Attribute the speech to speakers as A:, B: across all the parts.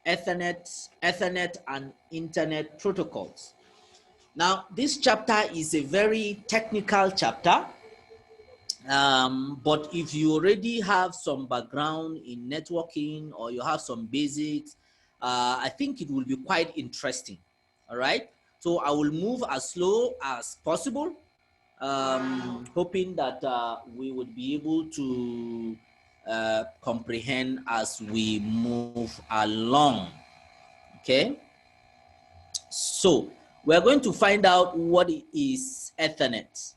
A: Ethernet and Internet protocols. Now, this chapter is a very technical chapter, but if you already have some background in networking or you have some basics, I think it will be quite interesting. All right, so I will move as slow as possible, hoping that we would be able to comprehend as we move along. Okay, so we're going to find out what is Ethernet.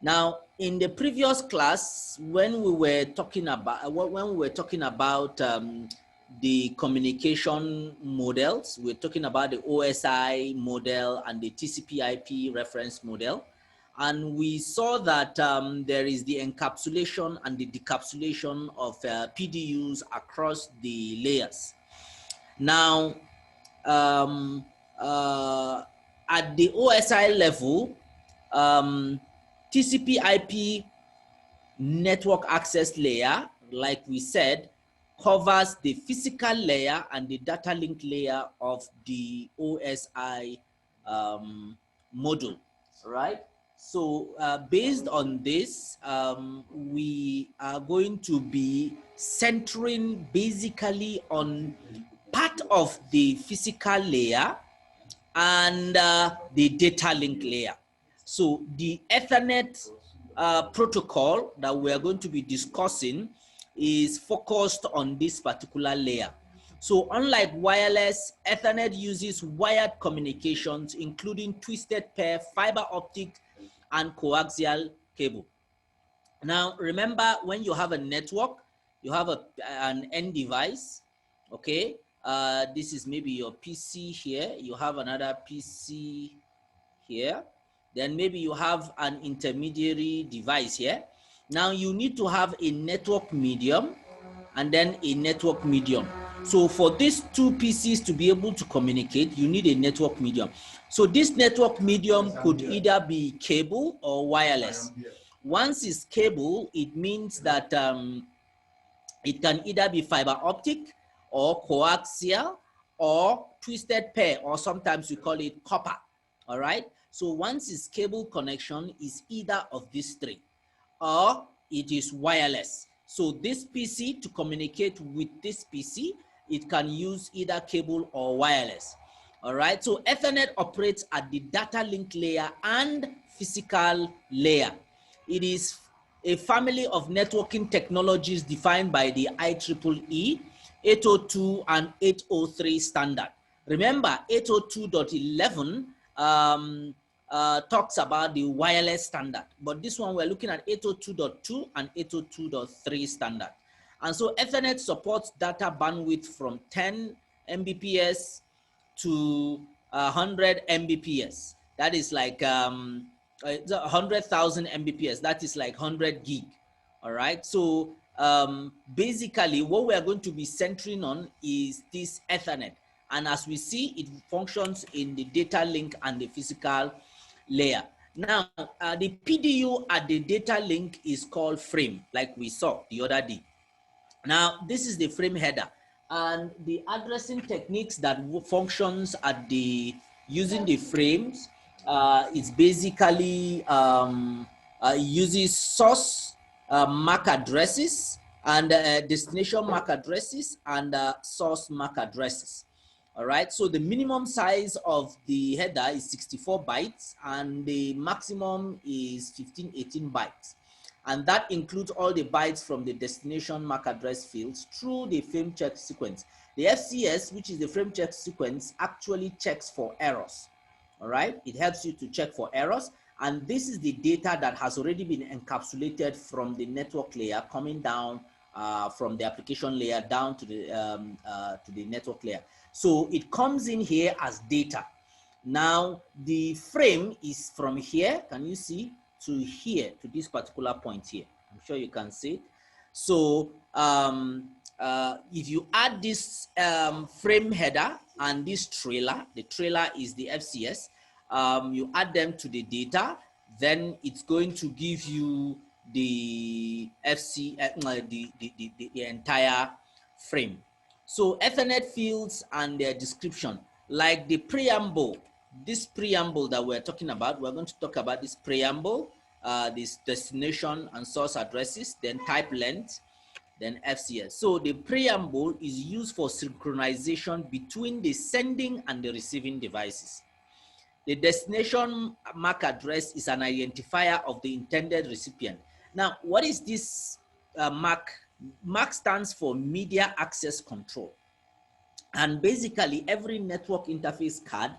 A: Now, in the previous class, when we were talking about the communication models, we're talking about the OSI model and the TCP/IP reference model, and we saw that there is the encapsulation and the decapsulation of PDUs across the layers. Now, at the OSI level, TCP/IP network access layer, like we said, covers the physical layer and the data link layer of the OSI module, right? So based on this, we are going to be centering basically on part of the physical layer and the data link layer. So the Ethernet protocol that we are going to be discussing is focused on this particular layer. So unlike wireless, Ethernet uses wired communications, including twisted pair, fiber optic, and coaxial cable. Now, remember, when you have a network, you have an end device, okay? This is maybe your PC here. You have another PC here. Then maybe you have an intermediary device here. Now you need to have a network medium and then a network medium. So for these two PCs to be able to communicate, you need a network medium. So this network medium could either be cable or wireless. Once it's cable, it means that it can either be fiber optic or coaxial or twisted pair, or sometimes we call it copper. All right. So once it's cable connection, is either of these three, or it is wireless. So this PC, to communicate with this PC, it can use either cable or wireless. All right. So Ethernet operates at the data link layer and physical layer. It is a family of networking technologies defined by the IEEE 802 and 803 standard. Remember, 802.11 talks about the wireless standard, but this one we're looking at 802.2 and 802.3 standard. And so Ethernet supports data bandwidth from 10 Mbps to 100 Mbps. That is like 100,000 Mbps. That is like 100 gig. All right. So basically, what we are going to be centering on is this Ethernet. And as we see, it functions in the data link and the physical layer. Now, the PDU at the data link is called frame, like we saw the other day. Now, this is the frame header, and the addressing techniques that functions at the using the frames is basically uses source MAC addresses and destination MAC addresses and source MAC addresses. All right, so the minimum size of the header is 64 bytes and the maximum is 18 bytes. And that includes all the bytes from the destination MAC address fields through the frame check sequence. The FCS, which is the frame check sequence, actually checks for errors. All right, it helps you to check for errors. And this is the data that has already been encapsulated from the network layer coming down from the application layer down to the network layer. So it comes in here as data. Now the frame is from here, can you see, to here, to this particular point here. I'm sure you can see it. So if you add this frame header and this trailer, the trailer is the FCS, you add them to the data, then it's going to give you the the entire frame. So Ethernet fields and their description, like the preamble, this preamble that we're talking about, we're going to talk about this preamble, this destination and source addresses, then type length, then FCS. So the preamble is used for synchronization between the sending and the receiving devices. The destination MAC address is an identifier of the intended recipient. Now, what is this MAC? MAC stands for Media Access Control. And basically, every network interface card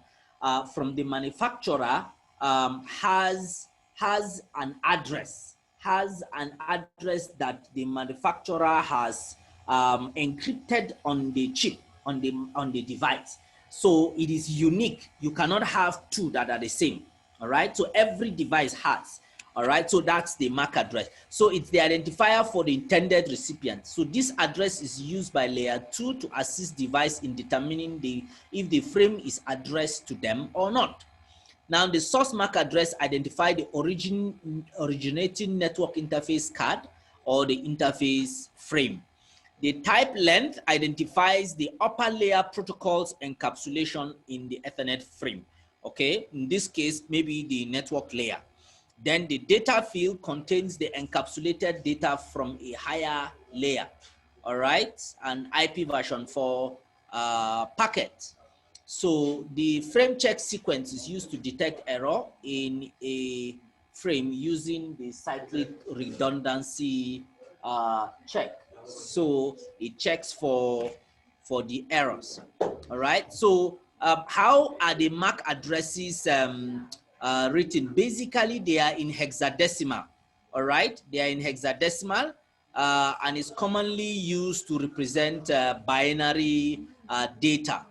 A: from the manufacturer has an address, that the manufacturer has encrypted on the chip, on the device. So it is unique. You cannot have two that are the same. All right. So every device has. All right, so that's the MAC address. So it's the identifier for the intended recipient. So this address is used by layer 2 to assist device in determining if the frame is addressed to them or not. Now, the source MAC address identifies the originating network interface card or the interface frame. The type length identifies the upper layer protocol's encapsulation in the Ethernet frame. Okay, in this case, maybe the network layer. Then the data field contains the encapsulated data from a higher layer, all right, and IP version 4 packet. So the frame check sequence is used to detect error in a frame using the cyclic redundancy check. So it checks for the errors, all right. So how are the MAC addresses written? Basically, they are in hexadecimal, all right. They are in hexadecimal and is commonly used to represent binary data,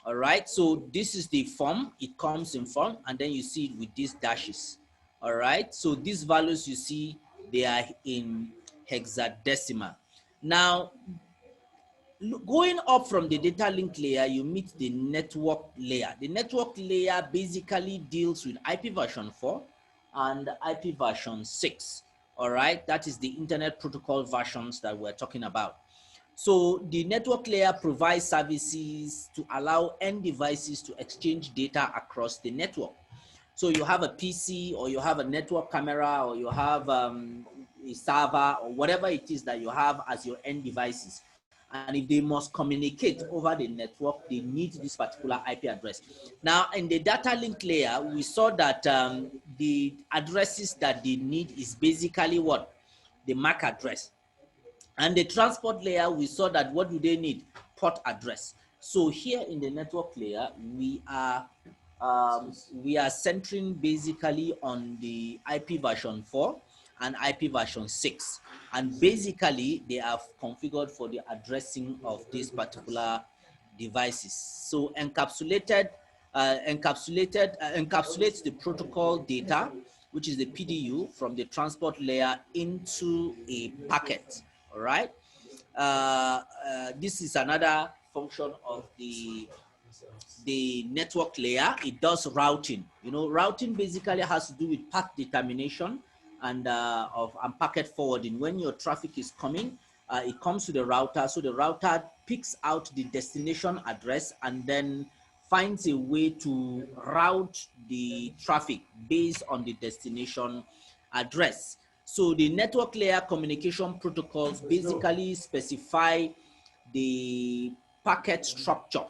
A: all right. So this is the form. It comes in form, and then you see it with these dashes, all right. So these values you see, they are in hexadecimal. Now, going up from the data link layer, you meet the network layer. The network layer basically deals with IP version 4 and IP version 6. All right, that is the internet protocol versions that we're talking about. So the network layer provides services to allow end devices to exchange data across the network. So you have a PC, or you have a network camera, or you have a server, or whatever it is that you have as your end devices. And if they must communicate over the network, they need this particular IP address. Now, in the data link layer, we saw that the addresses that they need is basically what? The MAC address. And the transport layer, we saw that what do they need? Port address. So here in the network layer, we are centering basically on the IP version 4 and IP version 6. And basically, they are configured for the addressing of these particular devices. So encapsulates the protocol data, which is the PDU, from the transport layer into a packet. All right. This is another function of the network layer. It does routing. You know, routing basically has to do with path determination and packet forwarding. When your traffic is coming, it comes to the router. So the router picks out the destination address and then finds a way to route the traffic based on the destination address. So the network layer communication protocols basically specify the packet structure,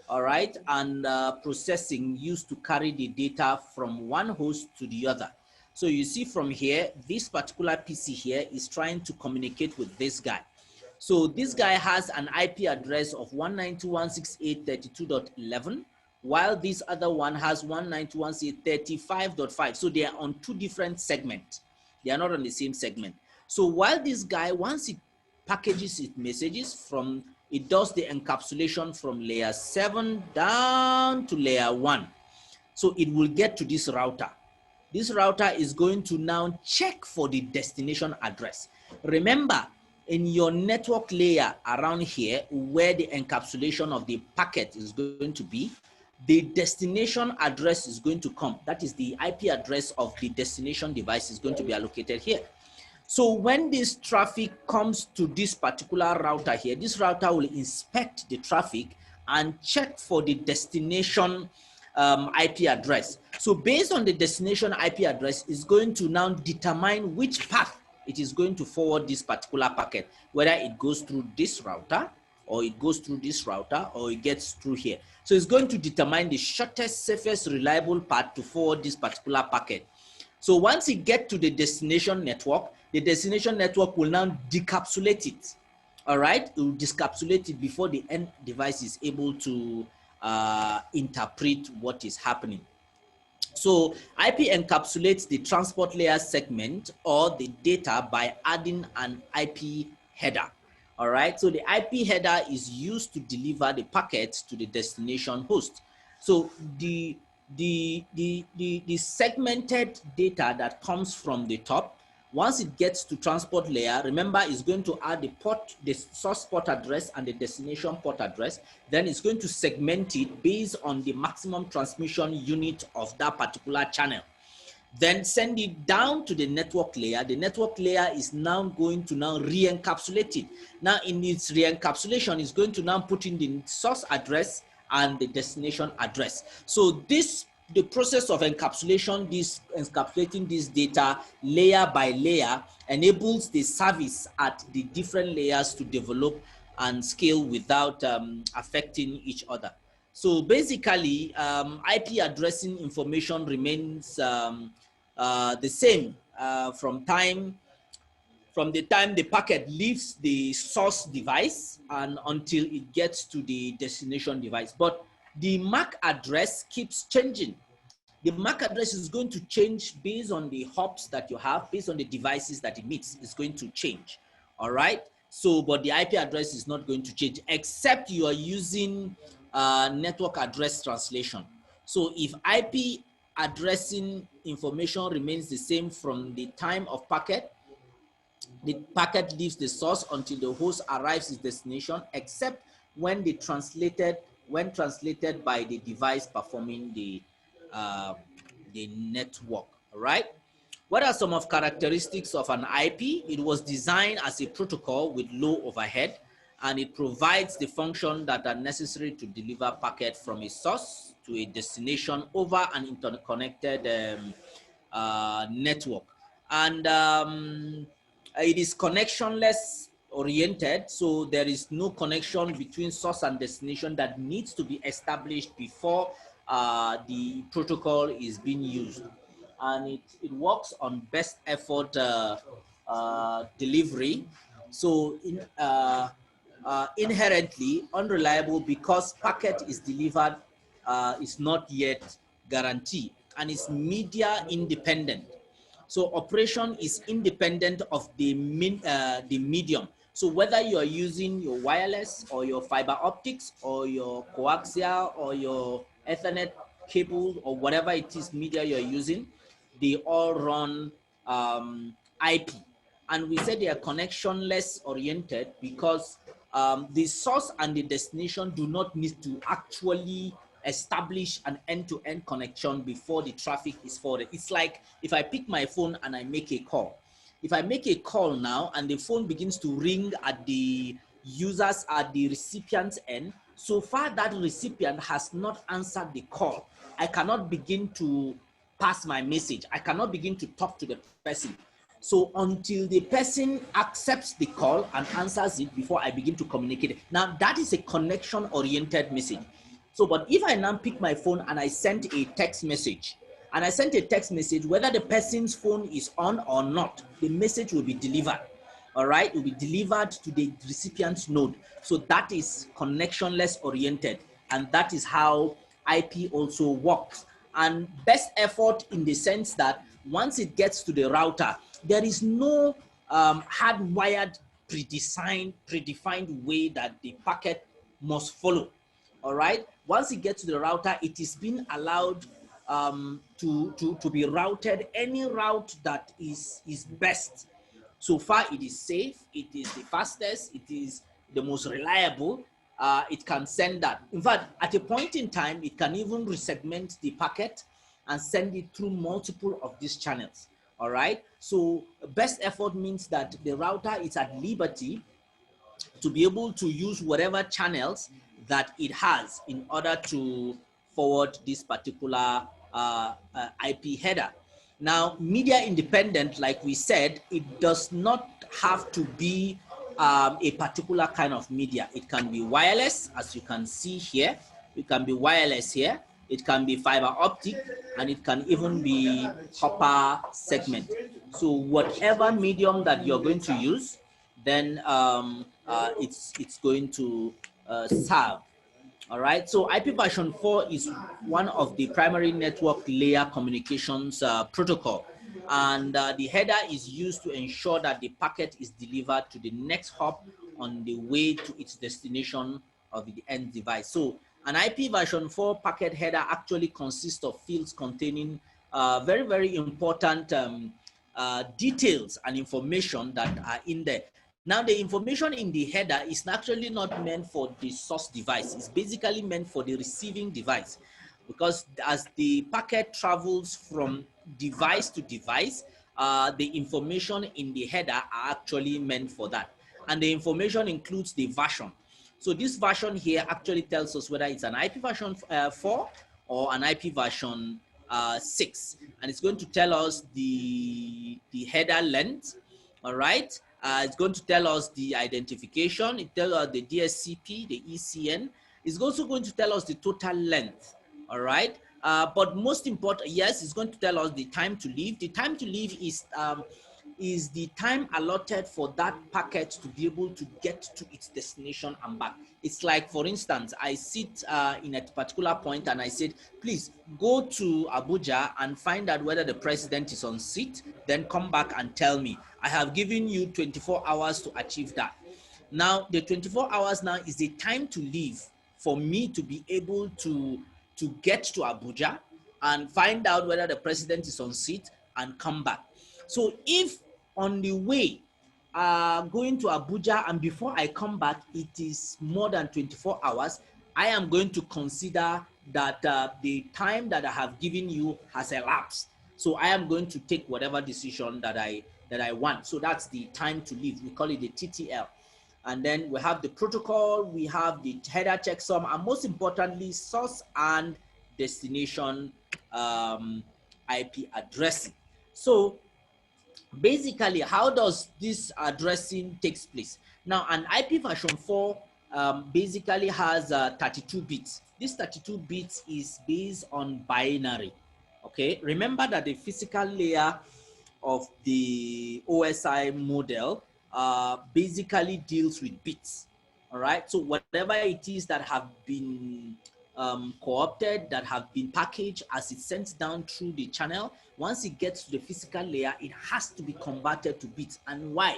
A: all right, and processing used to carry the data from one host to the other. So you see from here, this particular PC here is trying to communicate with this guy. So this guy has an IP address of 192.168.32.11, while this other one has 192.168.35.5. So they are on two different segments. They are not on the same segment. So while this guy, once it packages its messages from, it does the encapsulation from layer 7 down to layer 1. So it will get to this router. This router is going to now check for the destination address. Remember, in your network layer around here, where the encapsulation of the packet is going to be, the destination address is going to come. That is the IP address of the destination device is going to be allocated here. So when this traffic comes to this particular router here, this router will inspect the traffic and check for the destination IP address. So based on the destination IP address, it's going to now determine which path it is going to forward this particular packet, whether it goes through this router, or it goes through this router, or it gets through here. So it's going to determine the shortest, safest, reliable path to forward this particular packet. So once it gets to the destination network will now decapsulate it. All right, it will decapsulate it before the end device is able to interpret what is happening. So IP encapsulates the transport layer segment or the data by adding an IP header. All right, so the IP header is used to deliver the packets to the destination host. So the segmented data that comes from the top, once it gets to transport layer, remember it's going to add the source port address and the destination port address. Then it's going to segment it based on the maximum transmission unit of that particular channel. Then send it down to the network layer. The network layer is now going to re-encapsulate it. Now in its re-encapsulation, it's going to now put in the source address and the destination address. So the process of encapsulating this data layer by layer enables the service at the different layers to develop and scale without affecting each other. So basically, IP addressing information remains the same from the time the packet leaves the source device and until it gets to the destination device. But the MAC address keeps changing. The MAC address is going to change based on the hops that you have, based on the devices that it meets. It's going to change. All right. So, but the IP address is not going to change, except you are using network address translation. So, if IP addressing information remains the same from the time of packet, the packet leaves the source until the host arrives its destination, except when translated by the device performing the network. All right. What are some of characteristics of an IP? It was designed as a protocol with low overhead, and it provides the function that are necessary to deliver packet from a source to a destination over an interconnected network. And it is connectionless oriented, so there is no connection between source and destination that needs to be established before the protocol is being used. And it works on best effort delivery. So inherently unreliable because packet is delivered is not yet guaranteed, and it's media independent. So operation is independent of the medium. So whether you are using your wireless or your fiber optics or your coaxial or your Ethernet cable or whatever it is media you're using, they all run IP. And we said they are connectionless oriented because the source and the destination do not need to actually establish an end-to-end connection before the traffic is forwarded. It's like if I pick my phone and I make a call. If I make a call now and the phone begins to ring at the users at the recipient's end, so far that recipient has not answered the call, I cannot begin to pass my message. I cannot begin to talk to the person. So until the person accepts the call and answers it before I begin to communicate. Now that is a connection-oriented message. So, but if I now pick my phone and I send a text message, whether the person's phone is on or not, the message will be delivered. All right, it will be delivered to the recipient's node. So that is connectionless oriented, and that is how IP also works. And best effort in the sense that once it gets to the router, there is no hardwired, predefined way that the packet must follow. All right. Once it gets to the router, it is being allowed to be routed any route that is best. So far, it is safe. It is the fastest. It is the most reliable. It can send that. In fact, at a point in time, it can even resegment the packet and send it through multiple of these channels. All right. So best effort means that the router is at liberty to be able to use whatever channels that it has in order to forward this particular IP header. Now, media independent, like we said, it does not have to be a particular kind of media. It can be wireless, as you can see here. It can be wireless here. It can be fiber optic, and it can even be copper segment. So whatever medium that you're going to use, then it's going to serve. All right, so IP version 4 is one of the primary network layer communications protocol, and the header is used to ensure that the packet is delivered to the next hop on the way to its destination of the end device. So an IP version 4 packet header actually consists of fields containing very, very important details and information that are in there. Now, the information in the header is actually not meant for the source device. It's basically meant for the receiving device, because as the packet travels from device to device, the information in the header are actually meant for that. And the information includes the version. So this version here actually tells us whether it's an IP version 4 or an IP version 6. And it's going to tell us the header length, all right? It's going to tell us the identification. It tells us the DSCP, the ECN. It's also going to tell us the total length, all right? But most important, yes, it's going to tell us the time to leave. The time to leave is the time allotted for that packet to be able to get to its destination and back. It's like, for instance, I sit in a particular point and I said, please go to Abuja and find out whether the president is on seat, then come back and tell me. I have given you 24 hours to achieve that. Now, the 24 hours now is the time to leave for me to be able to get to Abuja and find out whether the president is on seat and come back. So if on the way going to Abuja and before I come back, it is more than 24 hours, I am going to consider that the time that I have given you has elapsed. So I am going to take whatever decision that I want. So that's the time to leave. We call it the TTL. And then we have the protocol, we have the header checksum, and most importantly, source and destination IP addressing. So basically, how does this addressing takes place? Now, an IP version 4 basically has 32 bits. This 32 bits is based on binary. Okay, remember that the physical layer of the OSI model basically deals with bits. All right, so whatever it is that have been co-opted, that have been packaged as it sends down through the channel, once it gets to the physical layer, it has to be converted to bits. And why?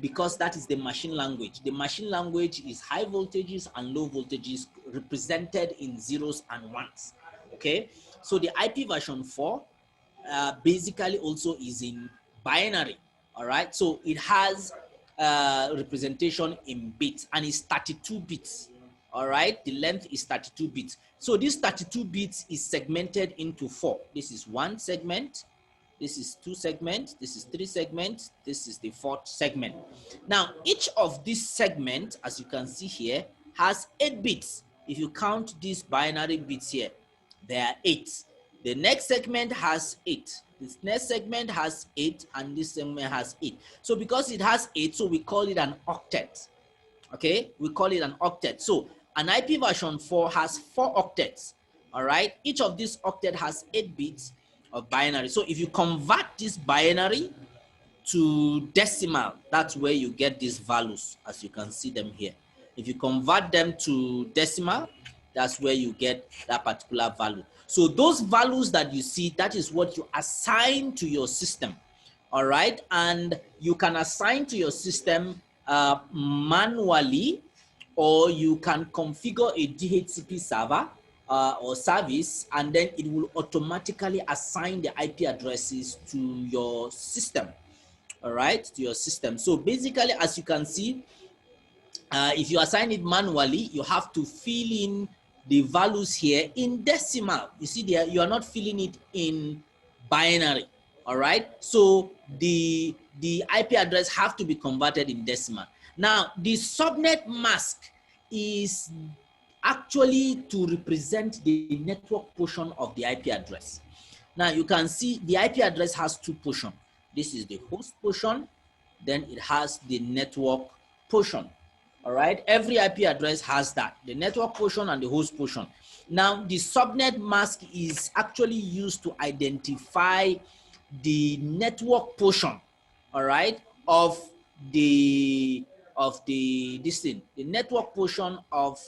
A: Because that is the machine language. The machine language is high voltages and low voltages represented in zeros and ones. Okay, so the IP version 4 basically also is in binary. All right, so it has representation in bits and it's 32 bits. All right, the length is 32 bits. So this 32 bits is segmented into 4. This is one segment, this is 2 segments, this is 3 segments, this is the 4th segment. Now, each of these segments, as you can see here, has 8 bits. If you count these binary bits here, there are 8. The next segment has 8. This next segment has 8, and this segment has 8. So because it has 8, so we call it an octet. Okay, we call it an octet. So an IP version 4 has 4 octets. All right, each of these octet has 8 bits of binary. So if you convert this binary to decimal, that's where you get these values, as you can see them here. If you convert them to decimal, that's where you get that particular value. So those values that you see, that is what you assign to your system. All right, and you can assign to your system manually, or you can configure a DHCP server or service, and then it will automatically assign the IP addresses to your system. All right, to your system. So basically, as you can see, if you assign it manually, you have to fill in the values here in decimal. You see there, you are not filling it in binary. All right. So the IP address have to be converted in decimal. Now, the subnet mask is actually to represent the network portion of the IP address. Now, you can see the IP address has two portions. This is the host portion, then it has the network portion. All right, every IP address has that, the network portion and the host portion. Now, the subnet mask is actually used to identify the network portion, all right, of the this thing, the network portion of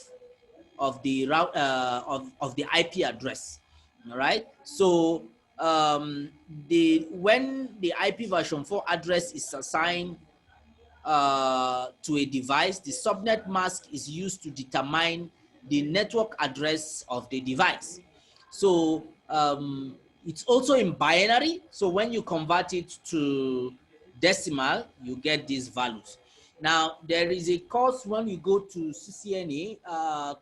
A: the route of the IP address. All right, so when the IP version 4 address is assigned to a device, the subnet mask is used to determine the network address of the device. So it's also in binary. So when you convert it to decimal, you get these values. Now, there is a course when you go to CCNA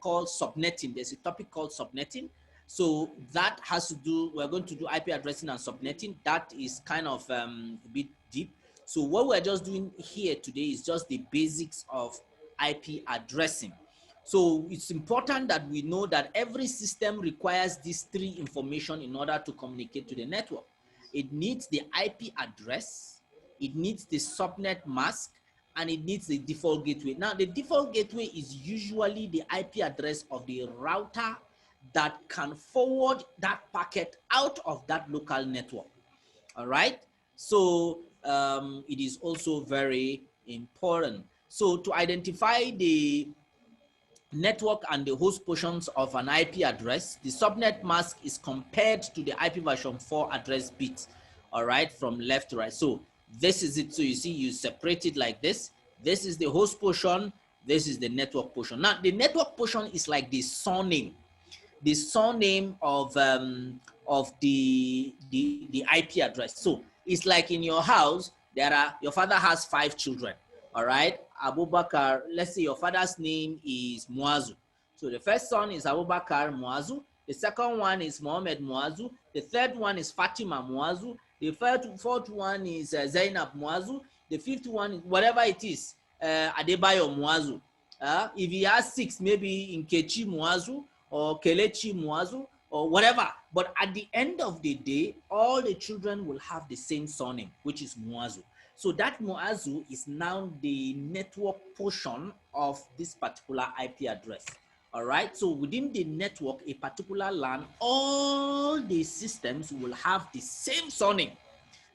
A: called subnetting. There's a topic called subnetting. So that has to do, we're going to do IP addressing and subnetting. That is kind of a bit deep. So what we're just doing here today is just the basics of IP addressing. So it's important that we know that every system requires these three information in order to communicate to the network. It needs the IP address, it needs the subnet mask, and it needs the default gateway. Now, the default gateway is usually the IP address of the router that can forward that packet out of that local network. All right. So it is also very important. So to identify the network and the host portions of an IP address, the subnet mask is compared to the IP version 4 address bit, all right, from left to right. So this is it. So you see, you separate it like this. This is the host portion. This is the network portion. Now, the network portion is like the surname of the IP address. So it's like in your house, your father has 5 children. All right, Abubakar, let's say your father's name is Muazu. So the first son is Abubakar Muazu. The second one is Mohammed Muazu. The third one is Fatima Muazu. The fourth one is Zainab Muazu. The fifth one is whatever it is, Adebayo Muazu. If he has 6, maybe Nkechi Muazu or Kelechi Muazu or whatever. But at the end of the day, all the children will have the same surname, which is Muazu. So that Muazu is now the network portion of this particular IP address. All right. So within the network, a particular LAN, all the systems will have the same surname.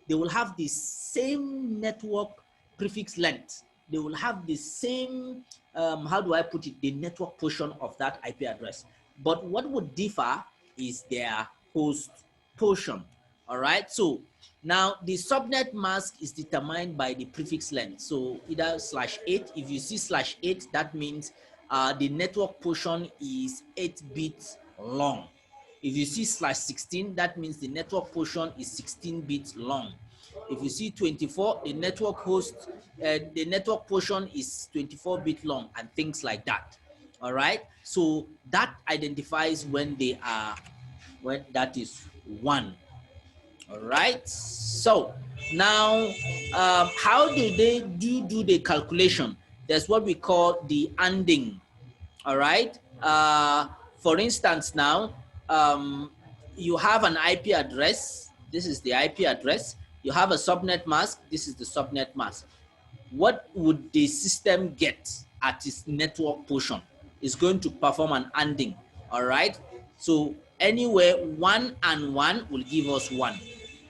A: They will have the same network prefix length. They will have the same, how do I put it, the network portion of that IP address. But what would differ is their host portion. All right. So now the subnet mask is determined by the prefix length. So either /8. If you see /8, that means the network portion is 8 bits long. If you see /16, that means the network portion is 16 bits long. If you see 24, the network host, the network portion is 24-bit long, and things like that. All right. So that identifies when they are, when that is 1. All right. So now, how do they do the calculation? There's what we call the ANDing. All right. For instance, now you have an IP address. This is the IP address. You have a subnet mask. This is the subnet mask. What would the system get at its network portion? Is going to perform an ANDing. All right. So anywhere 1 and 1 will give us 1.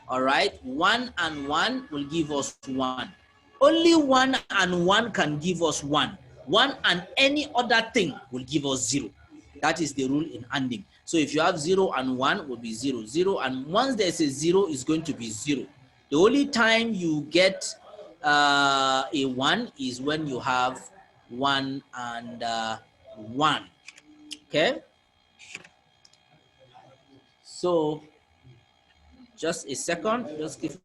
A: All right. 1 and 1 will give us 1. Only 1 and 1 can give us 1. 1 and any other thing will give us 0. That is the rule in ANDing. So if you have 0 and 1 will be 0. 0 and once there's a 0 is going to be 0. The only time you get a 1 is when you have 1 and 1. Okay. So just a second. Just give.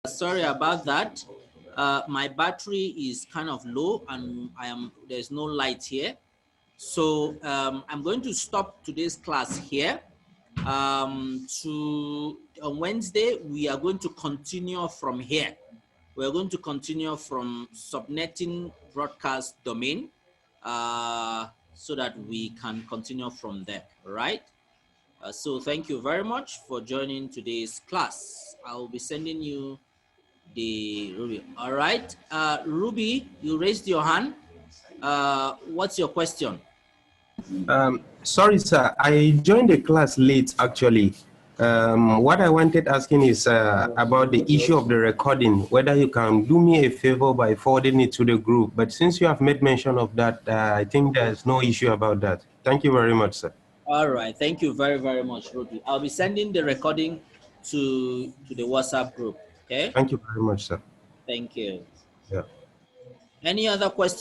A: Sorry about that. My battery is kind of low and there's no light here. So I'm going to stop today's class here. On Wednesday, we are going to continue from here. We're going to continue from subnetting broadcast domain so that we can continue from there, right? So thank you very much for joining today's class. I'll be sending you the Ruby. All right, Ruby, you raised your hand. What's your question?
B: Sorry, sir. I joined the class late, actually. What I wanted asking is about the issue of the recording, whether you can do me a favor by forwarding it to the group. But since you have made mention of that, I think there's no issue about that. Thank you very much, sir.
A: All right, thank you very, very much, Ruby. I'll be sending the recording to the WhatsApp group, okay?
B: Thank you very much, sir.
A: Thank you.
B: Yeah.
A: Any other questions?